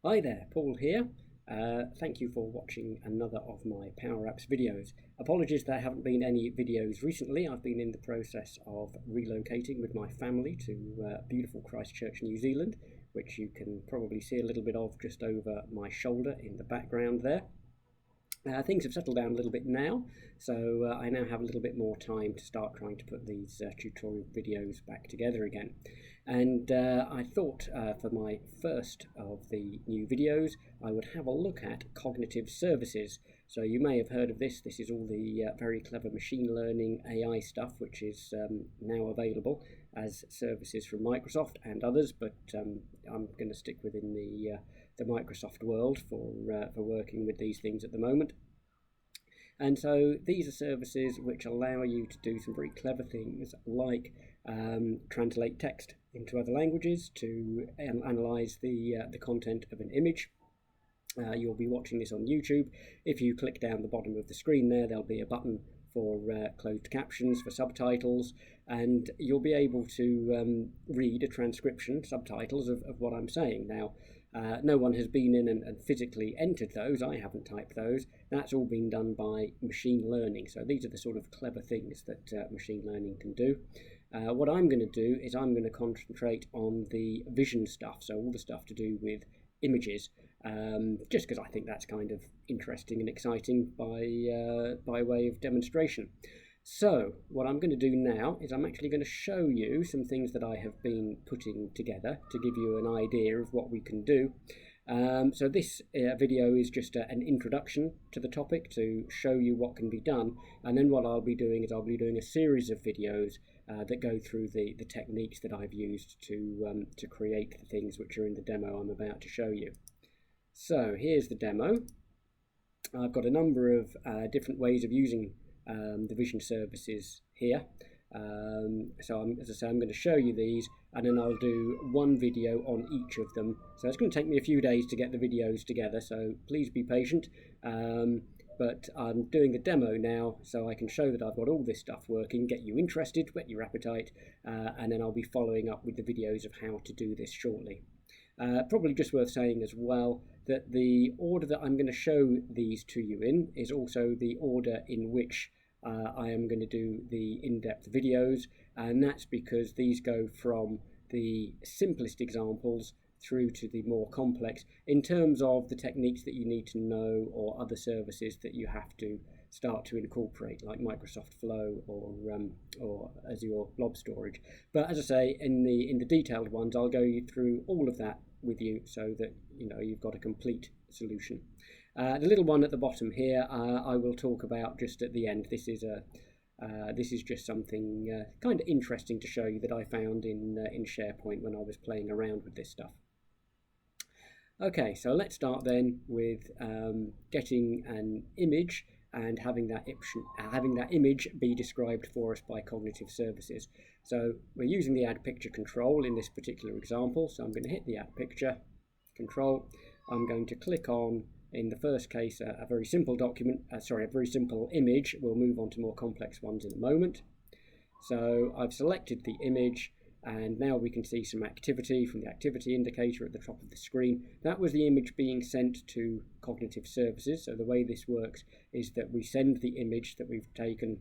Hi there, Paul here. Thank you for watching another of my Powerapps videos. Apologies there haven't been any videos recently. I've been in the process of relocating with my family to beautiful Christchurch, New Zealand, which you can probably see a little bit of just over my shoulder in the background there. Things have settled down a little bit now, so I now have a little bit more time to start trying to put these tutorial videos back together again. And I thought for my first of the new videos I would have a look at cognitive services. So you may have heard of this. This is all the very clever machine learning AI stuff which is now available as services from Microsoft and others, but I'm going to stick within the Microsoft world for working with these things at the moment. And so these are services which allow you to do some very clever things like translate text into other languages, to analyze the content of an image. You'll be watching this on YouTube. If you click down the bottom of the screen there'll be a button for closed captions, for subtitles, and you'll be able to read a transcription, subtitles of what I'm saying. Now, no one has been in and physically entered those. I haven't typed those. That's all been done by machine learning. So these are the sort of clever things that machine learning can do. What I'm going to do is I'm going to concentrate on the vision stuff, so all the stuff to do with images, just because I think that's kind of interesting and exciting by way of demonstration. So what I'm going to do now is I'm actually going to show you some things that I have been putting together to give you an idea of what we can do. So this video is just an introduction to the topic to show you what can be done, and then what I'll be doing is I'll be doing a series of videos that go through the techniques that I've used to create the things which are in the demo I'm about to show you. So here's the demo. I've got a number of different ways of using the vision services here. So as I say, I'm going to show you these, and then I'll do one video on each of them. So it's going to take me a few days to get the videos together, so please be patient. But I'm doing the demo now so I can show that I've got all this stuff working, get you interested, whet your appetite, and then I'll be following up with the videos of how to do this shortly. Probably just worth saying as well that the order that I'm going to show these to you in is also the order in which I am going to do the in-depth videos, and that's because these go from the simplest examples through to the more complex in terms of the techniques that you need to know, or other services that you have to start to incorporate, like Microsoft Flow or Azure Blob Storage. But as I say, in the detailed ones, I'll go through all of that with you so that you've got a complete solution. The little one at the bottom here, I will talk about just at the end. This is just something kind of interesting to show you that I found in SharePoint when I was playing around with this stuff. Okay, so let's start then with getting an image and having that image be described for us by cognitive services. So we're using the add picture control in this particular example. So I'm going to hit the add picture control. I'm going to click on, in the first case, a very simple a very simple image. We'll move on to more complex ones in a moment. So I've selected the image, and now we can see some activity from the activity indicator at the top of the screen. That was the image being sent to cognitive services. So the way this works is that we send the image that we've taken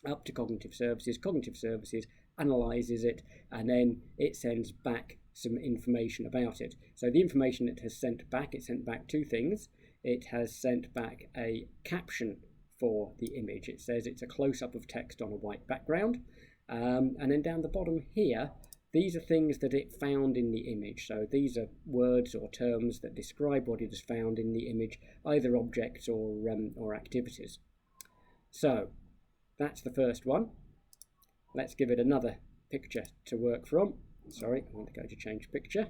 up to cognitive services. Cognitive services analyzes it, and then it sends back some information about it. So the information it sent back two things. It has sent back a caption for the image. It says it's a close-up of text on a white background. And then down the bottom here, these are things that it found in the image. So these are words or terms that describe what it has found in the image, either objects or activities. So that's the first one. Let's give it another picture to work from. Sorry, I want to go to change picture.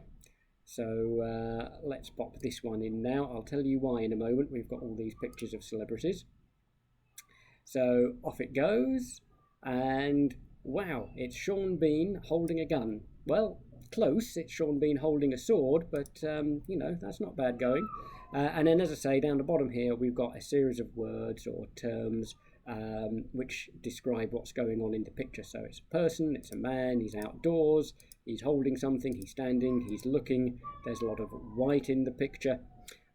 So let's pop this one in now. I'll tell you why in a moment. We've got all these pictures of celebrities. So off it goes, and wow, it's Sean Bean holding a gun. Well, close, it's Sean Bean holding a sword, but that's not bad going. And then, as I say, down the bottom here, we've got a series of words or terms which describe what's going on in the picture. So it's a person, it's a man, he's outdoors, he's holding something, he's standing, he's looking. There's a lot of white in the picture.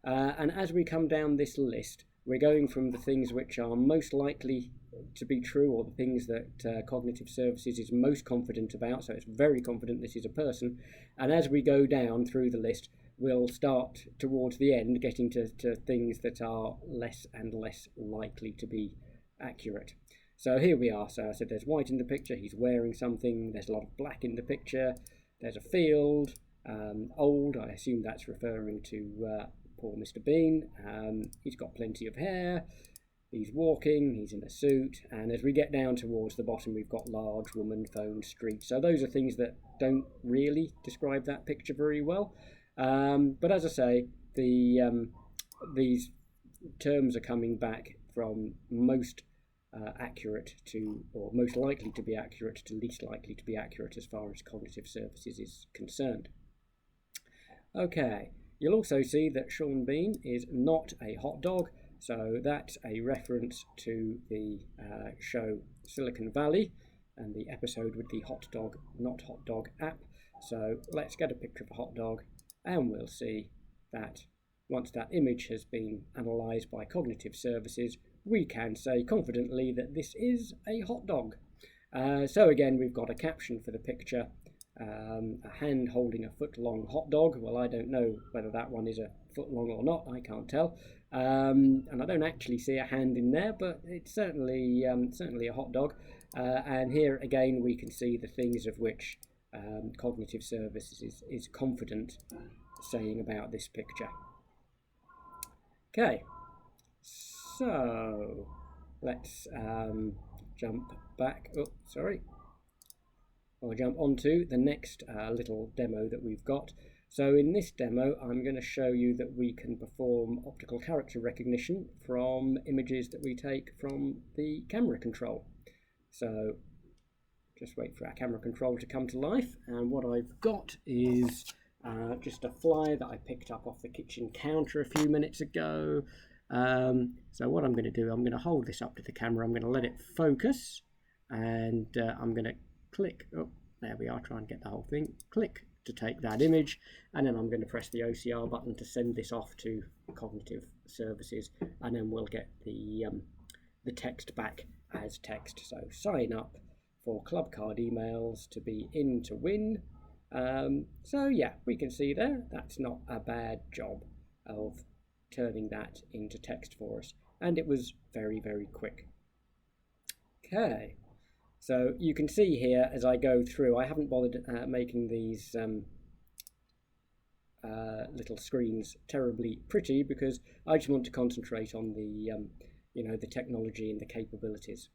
And as we come down this list, we're going from the things which are most likely to be true, or the things that Cognitive Services is most confident about, so it's very confident this is a person, and as we go down through the list, we'll start towards the end getting to things that are less and less likely to be accurate. So here we are. So I said there's white in the picture, he's wearing something, there's a lot of black in the picture, there's a field, old, I assume that's referring to poor Mr. Bean. He's got plenty of hair, he's walking, he's in a suit, and as we get down towards the bottom we've got large, woman, phone, street. So those are things that don't really describe that picture very well. But as I say, these terms are coming back from most accurate to, or most likely to be accurate to least likely to be accurate as far as Cognitive Services is concerned. Okay, you'll also see that Sean Bean is not a hot dog, so that's a reference to the show Silicon Valley and the episode with the hot dog, not hot dog app. So let's get a picture of a hot dog, and we'll see that once that image has been analysed by Cognitive Services, we can say confidently that this is a hot dog. So again, we've got a caption for the picture, a hand holding a foot-long hot dog. Well, I don't know whether that one is a foot long or not, I can't tell. And I don't actually see a hand in there, but it's certainly a hot dog. And here again, we can see the things of which Cognitive Services is confident saying about this picture. Okay, so let's jump back. Oh, sorry. I'll jump onto the next little demo that we've got. So in this demo, I'm going to show you that we can perform optical character recognition from images that we take from the camera control. So just wait for our camera control to come to life, and what I've got is just a fly that I picked up off the kitchen counter a few minutes ago. So what I'm going to do, I'm going to hold this up to the camera, I'm going to let it focus, and I'm going to click, oh, there we are, try and get the whole thing, click to take that image, and then I'm going to press the OCR button to send this off to Cognitive Services, and then we'll get the text back as text. So sign up for club card emails to be in to win. So yeah, we can see there, that's not a bad job of turning that into text for us, and it was very, very quick. Okay, so you can see here as I go through, I haven't bothered making these little screens terribly pretty, because I just want to concentrate on the the technology and the capabilities.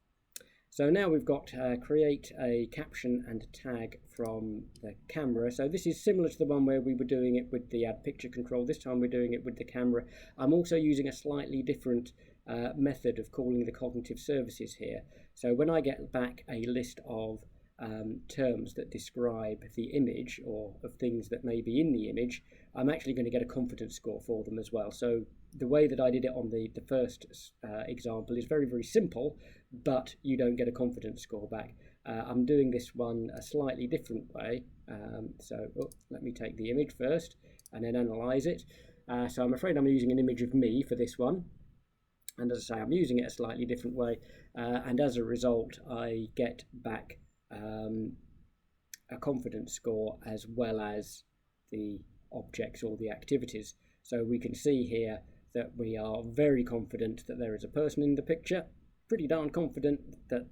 So now we've got create a caption and a tag from the camera. So this is similar to the one where we were doing it with the add picture control. This time we're doing it with the camera. I'm also using a slightly different method of calling the Cognitive Services here. So when I get back a list of terms that describe the image, or of things that may be in the image, I'm actually going to get a confidence score for them as well. So the way that I did it on the first example is very, very simple, but you don't get a confidence score back. I'm doing this one a slightly different way. Let me take the image first and then analyze it. So I'm afraid I'm using an image of me for this one. And as I say, I'm using it a slightly different way. And as a result, I get back a confidence score as well as the objects or the activities. So we can see here that we are very confident that there is a person in the picture, pretty darn confident that,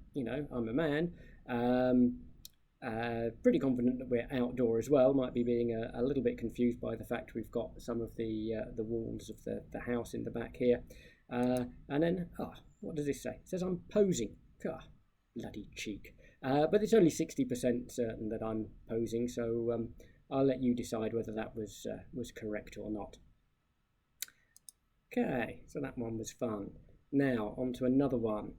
I'm a man, pretty confident that we're outdoor as well, might be being a little bit confused by the fact we've got some of the walls of the house in the back here. And then, what does this say? It says I'm posing. Bloody cheek. But it's only 60% certain that I'm posing, so I'll let you decide whether that was correct or not. Okay, so that one was fun. Now, on to another one.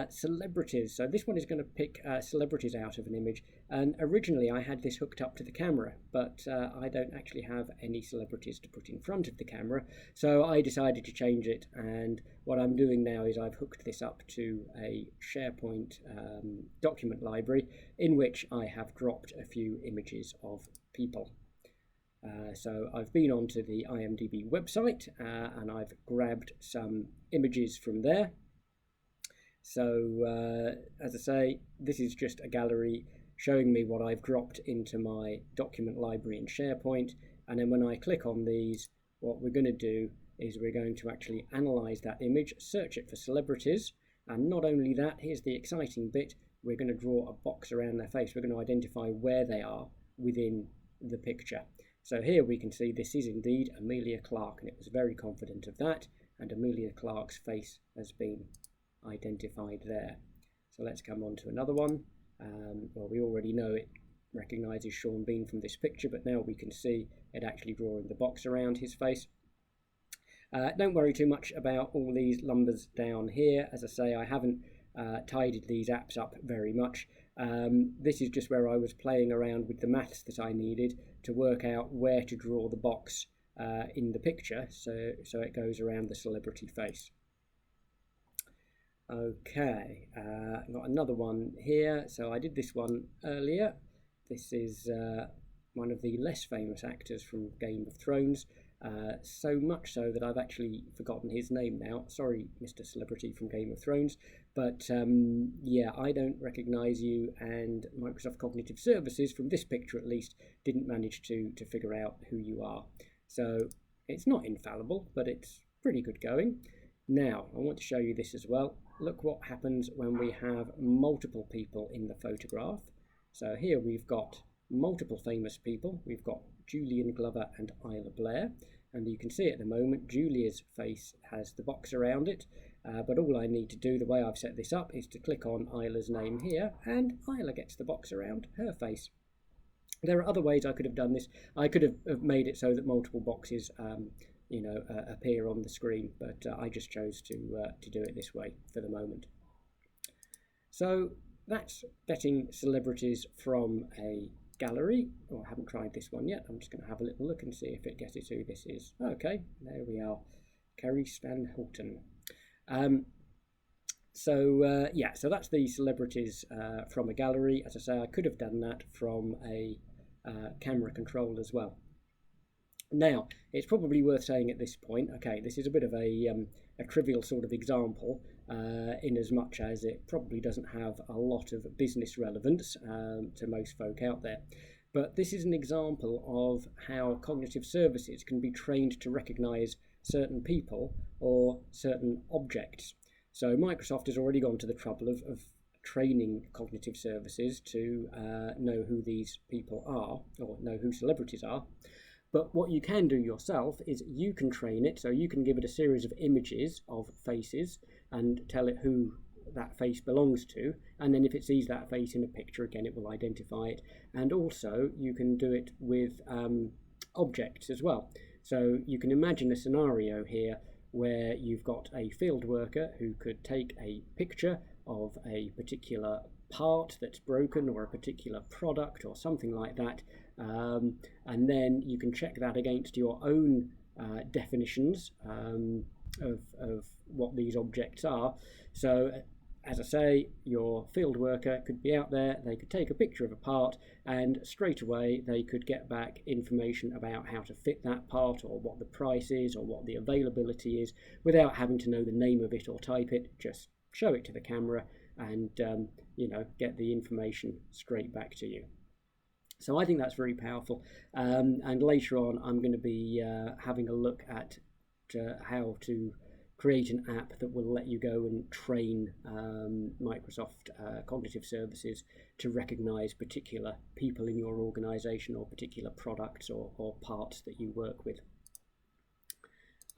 Celebrities. So this one is going to pick celebrities out of an image, and originally I had this hooked up to the camera, but I don't actually have any celebrities to put in front of the camera, so I decided to change it, and what I'm doing now is I've hooked this up to a SharePoint document library in which I have dropped a few images of people. So I've been onto the IMDb website and I've grabbed some images from there. So as I say, this is just a gallery showing me what I've dropped into my document library in SharePoint, and then when I click on these, what we're going to do is we're going to actually analyze that image, search it for celebrities, and not only that, here's the exciting bit, we're going to draw a box around their face. We're going to identify where they are within the picture. So here we can see this is indeed Amelia Clark, and it was very confident of that, and Amelia Clark's face has been identified there. So let's come on to another one. Well, we already know it recognises Sean Bean from this picture, but now we can see it actually drawing the box around his face. Don't worry too much about all these numbers down here. As I say, I haven't tidied these apps up very much. This is just where I was playing around with the maths that I needed to work out where to draw the box in the picture, so it goes around the celebrity face. Okay, got another one here. So I did this one earlier. This is one of the less famous actors from Game of Thrones, so much so that I've actually forgotten his name now. Sorry, Mr. Celebrity from Game of Thrones, but yeah, I don't recognise you, and Microsoft Cognitive Services, from this picture at least, didn't manage to figure out who you are. So it's not infallible, but it's pretty good going. Now, I want to show you this as well. Look what happens when we have multiple people in the photograph. So here we've got multiple famous people. We've got Julian Glover and Isla Blair, and you can see at the moment Julia's face has the box around it, but all I need to do, the way I've set this up, is to click on Isla's name here, and Isla gets the box around her face. There are other ways I could have done this. I could have made it so that multiple boxes appear on the screen, but I just chose to do it this way for the moment. So that's getting celebrities from a gallery. Oh, I haven't tried this one yet. I'm just going to have a little look and see if it guesses who this is. Okay, there we are, Kerry Stan Hilton. So that's the celebrities from a gallery. As I say, I could have done that from a camera control as well. Now, it's probably worth saying at this point, okay, this is a bit of a trivial sort of example, in as much as it probably doesn't have a lot of business relevance to most folk out there. But this is an example of how cognitive services can be trained to recognise certain people or certain objects. So Microsoft has already gone to the trouble of training cognitive services to know who these people are, or know who celebrities are. But what you can do yourself is you can train it, so you can give it a series of images of faces and tell it who that face belongs to, and then if it sees that face in a picture again, it will identify it. And also you can do it with objects as well. So you can imagine a scenario here where you've got a field worker who could take a picture of a particular part that's broken or a particular product or something like that, and then you can check that against your own definitions of what these objects are. So as I say, your field worker could be out there, they could take a picture of a part, and straight away they could get back information about how to fit that part, or what the price is, or what the availability is, without having to know the name of it or type it. Just show it to the camera and get the information straight back to you. So I think that's very powerful, and later on I'm going to be having a look at how to create an app that will let you go and train Microsoft Cognitive Services to recognise particular people in your organisation, or particular products or parts that you work with.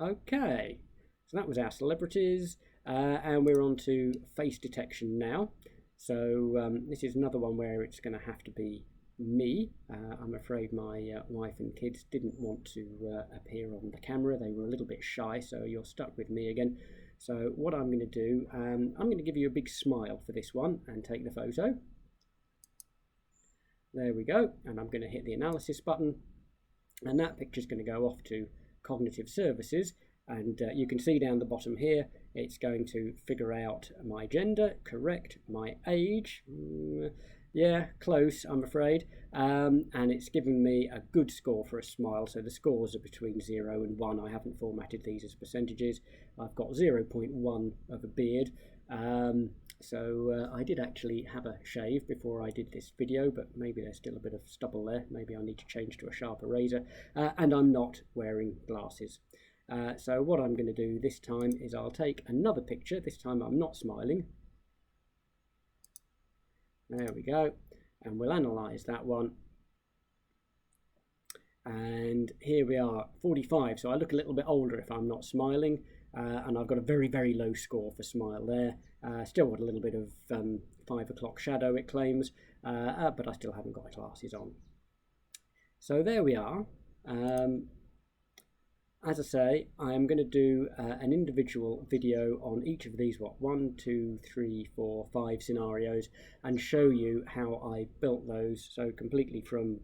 Okay, so that was our celebrities, and we're on to face detection now. So this is another one where it's going to have to be me. I'm afraid my wife and kids didn't want to appear on the camera. They were a little bit shy, so you're stuck with me again. So what I'm going to do, I'm going to give you a big smile for this one and take the photo. There we go, and I'm going to hit the analysis button, and that picture is going to go off to cognitive services, and you can see down the bottom here it's going to figure out my gender, correct, my age, yeah, close I'm afraid, and it's giving me a good score for a smile. So the scores are between 0 and 1. I haven't formatted these as percentages. I've got 0.1 of a beard. So I did actually have a shave before I did this video, but maybe there's still a bit of stubble there. Maybe I need to change to a sharper razor. And I'm not wearing glasses. So what I'm going to do this time is I'll take another picture. This time I'm not smiling. There we go. And we'll analyse that one. And here we are, 45. So I look a little bit older if I'm not smiling. And I've got a very, very low score for smile there. Still got a little bit of 5 o'clock shadow, it claims, but I still haven't got my glasses on. So there we are. As I say, I am going to do an individual video on each of these, 1, 2, 3, 4, 5 scenarios, and show you how I built those, so completely from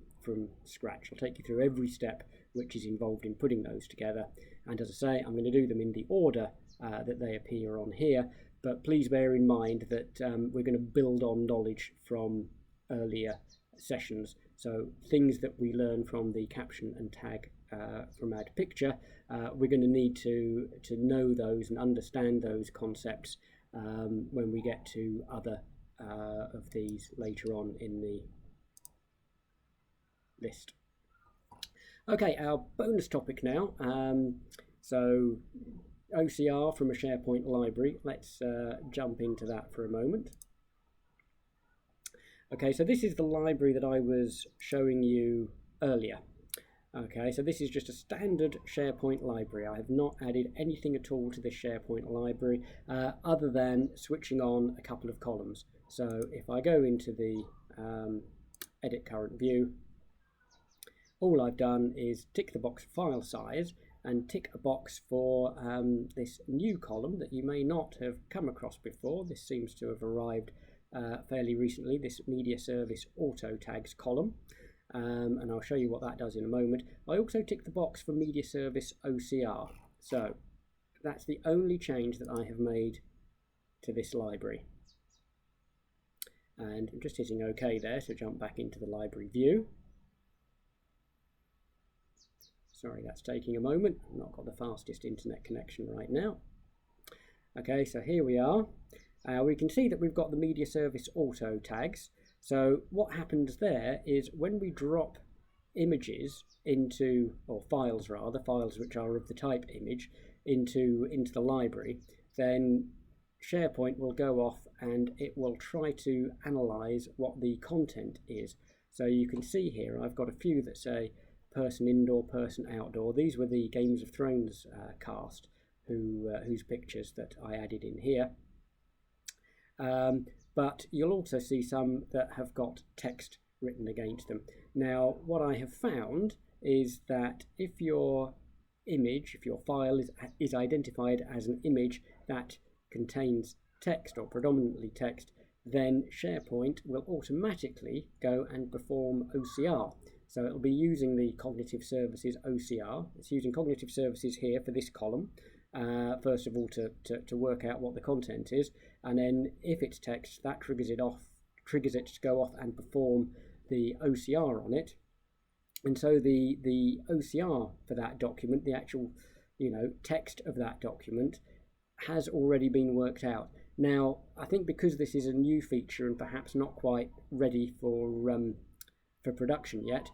scratch. I'll take you through every step which is involved in putting those together, and as I say, I'm going to do them in the order that they appear on here, but please bear in mind that we're going to build on knowledge from earlier sessions, so things that we learn from the caption and tag from Add Picture, we're going to need to know those and understand those concepts when we get to other of these later on in the list. Okay, our bonus topic now. So OCR from a SharePoint library. Let's jump into that for a moment. Okay, so this is the library that I was showing you earlier. Okay, so this is just a standard SharePoint library. I have not added anything at all to this SharePoint library other than switching on a couple of columns. So if I go into the Edit Current View, all I've done is tick the box for file size and tick a box for this new column that you may not have come across before. This seems to have arrived fairly recently, this Media Service Auto Tags column. And I'll show you what that does in a moment. I also tick the box for Media Service OCR. So that's the only change that I have made to this library. And I'm just hitting OK there to jump back into the library view. Sorry, that's taking a moment. I've not got the fastest internet connection right now. Okay, so here we are. We can see that we've got the Media Service Auto tags. So what happens there is when we drop images into, or files rather, files which are of the type image, into the library, then SharePoint will go off and it will try to analyse what the content is. So you can see here I've got a few that say person indoor, person outdoor. These were the Games of Thrones cast whose pictures that I added in here. But you'll also see some that have got text written against them. Now, what I have found is that if your image, if your file is identified as an image that contains text or predominantly text, then SharePoint will automatically go and perform OCR. So it'll be using the Cognitive Services OCR. It's using Cognitive Services here for this column. First of all to work out what the content is, and then if it's text, that triggers it to go off and perform the OCR on it. And so the OCR for that document, the actual text of that document, has already been worked out. Now I think because this is a new feature and perhaps not quite ready for production yet,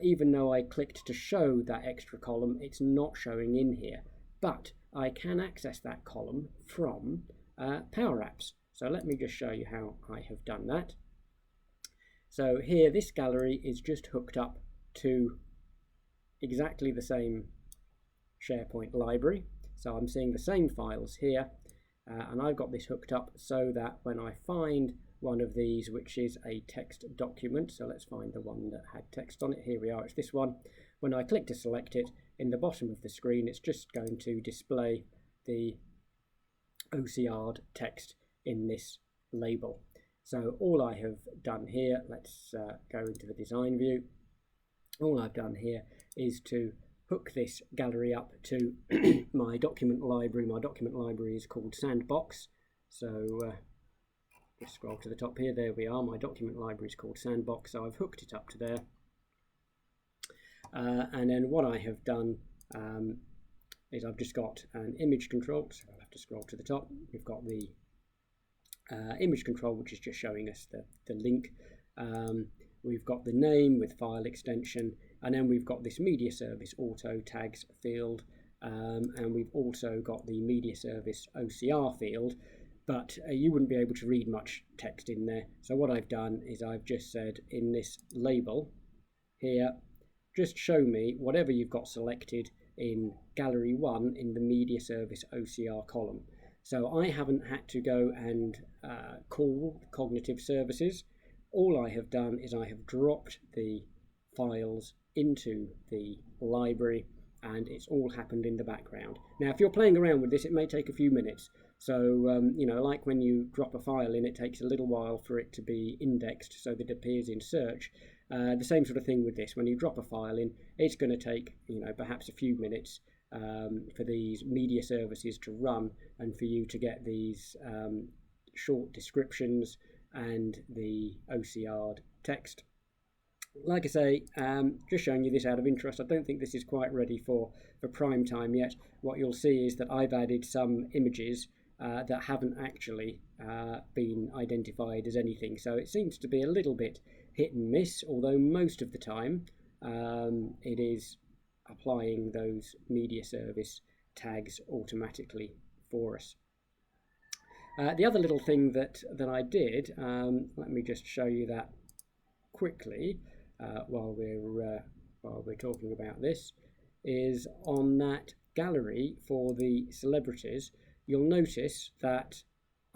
even though I clicked to show that extra column, it's not showing in here. But I can access that column from Powerapps. So let me just show you how I have done that. So here, this gallery is just hooked up to exactly the same SharePoint library. So I'm seeing the same files here, and I've got this hooked up so that when I find one of these, which is a text document, so let's find the one that had text on it. Here we are, it's this one. When I click to select it, in the bottom of the screen, it's just going to display the OCR'd text in this label. So all I have done here, let's go into the design view. All I've done here is to hook this gallery up to my document library. My document library is called Sandbox. So just scroll to the top here. There we are. My document library is called Sandbox. So I've hooked it up to there. And then what I have done is I've just got an image control. So I'll have to scroll to the top. We've got the image control, which is just showing us the link. We've got the name with file extension, and then we've got this media service auto tags field, and we've also got the media service OCR field, but you wouldn't be able to read much text in there. So what I've done is I've just said in this label here, just show me whatever you've got selected in gallery 1 in the media service OCR column. So I haven't had to go and call cognitive services. All I have done is I have dropped the files into the library, and it's all happened in the background. Now, if you're playing around with this, it may take a few minutes. So, you know, like when you drop a file in, it takes a little while for it to be indexed so that it appears in search. The same sort of thing with this. When you drop a file in, it's going to take, you know, perhaps a few minutes for these media services to run and for you to get these short descriptions and the OCR'd text. Like I say, just showing you this out of interest. I don't think this is quite ready for prime time yet. What you'll see is that I've added some images that haven't actually been identified as anything. So it seems to be a little bit hit and miss, although most of the time it is applying those media service tags automatically for us. The other little thing that I did, let me just show you that quickly while we're talking about this, is on that gallery for the celebrities. You'll notice that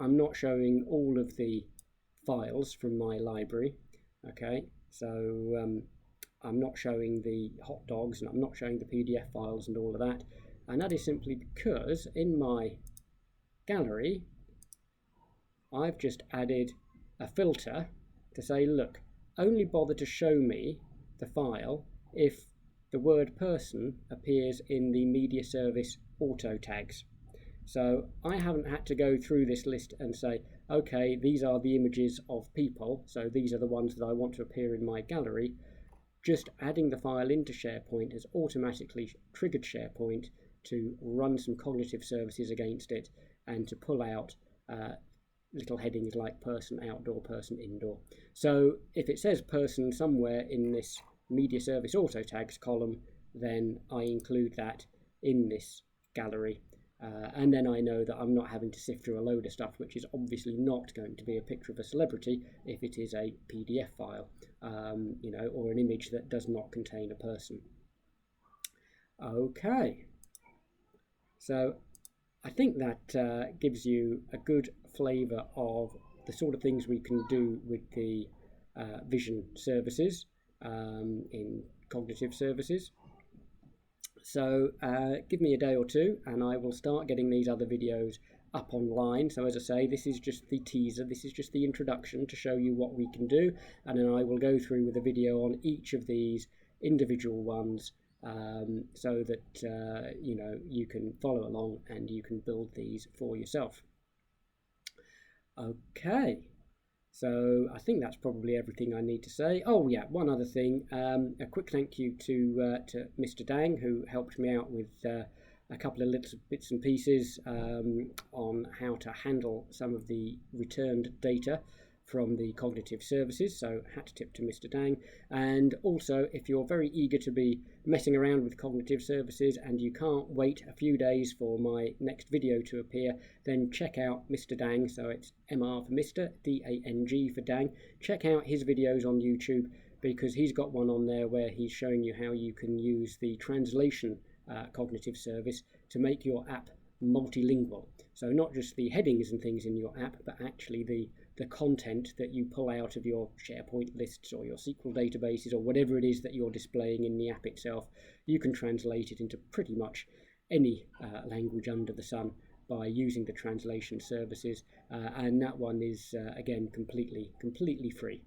I'm not showing all of the files from my library. Okay, so I'm not showing the hot dogs and I'm not showing the PDF files and all of that, and that is simply because in my gallery I've just added a filter to say, look, only bother to show me the file if the word person appears in the media service auto tags. So I haven't had to go through this list and say, okay, these are the images of people, so these are the ones that I want to appear in my gallery. Just adding the file into SharePoint has automatically triggered SharePoint to run some cognitive services against it and to pull out little headings like person outdoor, person indoor. So if it says person somewhere in this media service auto tags column, then I include that in this gallery. And then I know that I'm not having to sift through a load of stuff, which is obviously not going to be a picture of a celebrity if it is a PDF file, you know, or an image that does not contain a person. Okay, so I think that gives you a good flavour of the sort of things we can do with the vision services in cognitive services. So give me a day or two and I will start getting these other videos up online. So as I say, this is just the teaser, this is just the introduction to show you what we can do, and then I will go through with a video on each of these individual ones so that you know, you can follow along and you can build these for yourself. Okay, so I think that's probably everything I need to say. Oh yeah, one other thing, a quick thank you to Mr. Dang, who helped me out with a couple of little bits and pieces on how to handle some of the returned data from the cognitive services, so hat tip to Mr. Dang. And also, if you're very eager to be messing around with cognitive services and you can't wait a few days for my next video to appear, then check out Mr. Dang, so it's MR for Mr, D-A-N-G for Dang. Check out his videos on YouTube, because he's got one on there where he's showing you how you can use the translation cognitive service to make your app multilingual. So not just the headings and things in your app, but actually the content that you pull out of your SharePoint lists or your SQL databases or whatever it is that you're displaying in the app itself. You can translate it into pretty much any language under the sun by using the translation services, and that one is again completely free.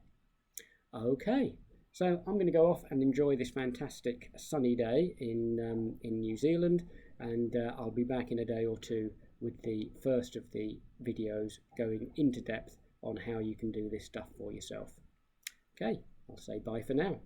Okay, so I'm going to go off and enjoy this fantastic sunny day in New Zealand, and I'll be back in a day or two with the first of the videos going into depth on how you can do this stuff for yourself. Okay, I'll say bye for now.